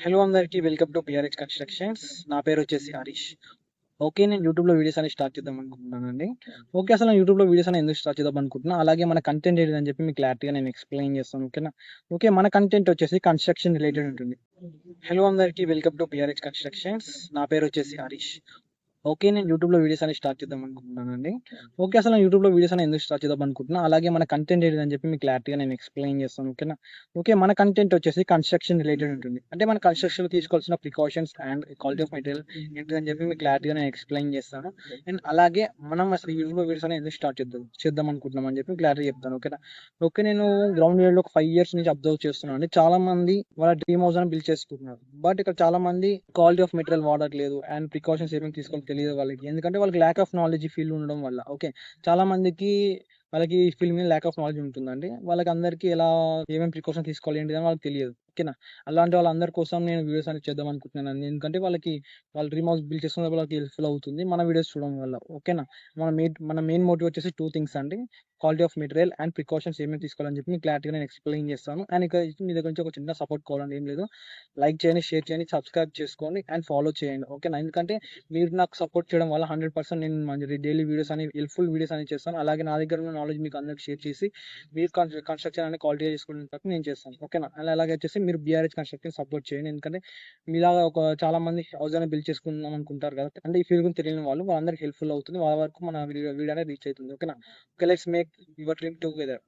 Hello అందరికీ welcome to పిఆర్హెచ్ constructions. నా పేరు వచ్చేసి హరీష్. ఓకే, నేను యూట్యూబ్లో వీడియోస్ అని స్టార్ట్ చేద్దాం అనుకుంటున్నానండి. ఓకే, అసలు నేను యూట్యూబ్లో వీడియోస్ అని ఎందుకు స్టార్ట్ చేద్దాం అనుకుంటున్నా, అలాగే మన కంటెంట్ ఏంటిదని చెప్పి మీకు క్లారిటీగా నేను ఎక్స్ప్లెయిన్ చేస్తాను. ఓకేనా? ఓకే, మన కంటెంట్ వచ్చేసి కన్స్ట్రక్షన్ రిలేటెడ్ ఉంటుంది. హలో అందరికీ వెల్కమ్ టు పిఆర్హెచ్ కన్స్ట్రక్షన్స్. నా పేరు వచ్చేసి హరీష్. ఓకే, నేను యూట్యూబ్లో వీడియోస్ అని స్టార్ట్ చేద్దాం అనుకుంటున్నానండి. ఓకే, అసలు నేను యూట్యూబ్లో వీడియోస్ అని ఎందుకు స్టార్ట్ చేద్దాం అనుకుంటున్నా, అలాగే మన కంటెంట్ ఏంటిదని చెప్పి మీకు క్లారిటీగా నేను ఎక్స్ప్లెయిన్ చేస్తాను. ఓకేనా? ఓకే, మన కంటెంట్ వచ్చేసి కన్స్ట్రక్షన్ రిలేటెడ్ ఉంటుంది. అంటే మన కన్స్ట్రక్షన్ తీసుకోవాల్సిన precautions and quality of material ఏంటిదని చెప్పి మీకు క్లారిటీగా నేను ఎక్స్ప్లెయిన్ చేస్తాను. అండ్ అలాగే మనం అసలు యూట్యూబ్లో వీడియోస్ అని ఎందుకు స్టార్ట్ చేద్దాం అనుకుంటున్నాం అని చెప్పి క్లారిటీ చెప్తాను. ఓకేనా? ఓకే, నేను గ్రౌండ్ లెవెల్లో ఒక 5 years నుంచి అబ్జర్వ్ చేస్తున్నాను అండి. చాలా మంది వాళ్ళ డ్రీమ్ హౌస్ అని బిల్డ్ చేసుకుంటున్నారు. బట్ ఇక్కడ చాలా మంది క్వాలిటీ ఆఫ్ మెటీరియల్ వాడట్లేదు అండ్ ప్రికాషన్స్ ఏమేమి తీసుకోవాలో తెలియదు వాళ్ళకి. ఎందుకంటే వాళ్ళకి ల్యాక్ ఆఫ్ నాలెడ్జ్ ఈ ఫీల్డ్ ఉండడం వల్ల. ఓకే, చాలా మందికి వాళ్ళకి ఈ ఫీల్డ్ మీద ల్యాక్ ఆఫ్ నాలెడ్జ్ ఉంటుందండి. వాళ్ళకి అందరికీ ఎలా ఏమేమి ప్రికాషన్ తీసుకోవాలి ఏంటిది అని వాళ్ళకి తెలియదు. ఓకేనా? అలాంటి వాళ్ళందరి కోసం నేను వీడియోస్ అనేది చేద్దాం అనుకుంటున్నాను. ఎందుకంటే వాళ్ళకి వాళ్ళ డ్రీమ్ హౌస్ బిల్డ్ చేసుకునే వాళ్ళకి హెల్ప్ఫుల్ అవుతుంది మన వీడియోస్ చూడడం వల్ల. ఓకేనా? మన మెయిన్ మోటివ్ వచ్చేసి 2 things అండి. Quality of material and precautions ఏమేమి తీసుకోవాలని చెప్పి మీకు క్లారిటీగా నేను ఎక్స్ప్లెయిన్ చేస్తాను. అండ్ ఇక మీ దగ్గర నుంచి ఒక చిన్న సపోర్ట్ కావాలని ఏం లేదు. లైక్ చేయండి, షేర్ చేయండి, సబ్స్క్రైబ్ చేసుకోండి అండ్ ఫాలో చేయండి. ఓకేనా? ఎందుకంటే మీరు నాకు సపోర్ట్ చేయడం వల్ల 100% నేను మంచి డైలీ వీడియోస్ అని హెల్ప్ఫుల్ వీడియోస్ అని చేస్తాను. అలాగే నా దగ్గర ఉన్న నాలెడ్జ్ మీకు అందరికి షేర్ చేసి మీరు కన్స్ట్రక్షన్ అనేది క్వాలిటీగా చేసుకునేటట్టు నేను చేస్తాను. ఓకేనా? అండ్ అలాగే వచ్చేసి మీరు బీఆర్హెచ్ కన్స్ట్రక్షన్ సపోర్ట్ చేయండి. ఎందుకంటే మీలాగా ఒక చాలా మంది హౌస్ అని బిల్డ్ చేసుకుందాం అనుకుంటారు కదా, అంటే ఈ ఫీల్డ్ గురించి తెలియని వాళ్ళు వాళ్ళందరికీ హెల్ప్ఫుల్ అవుతుంది. వాళ్ళ వరకు మన వీడియో అనేది రీచ్ అవుతుంది. ఓకేనా? Okay, let's make your dream together.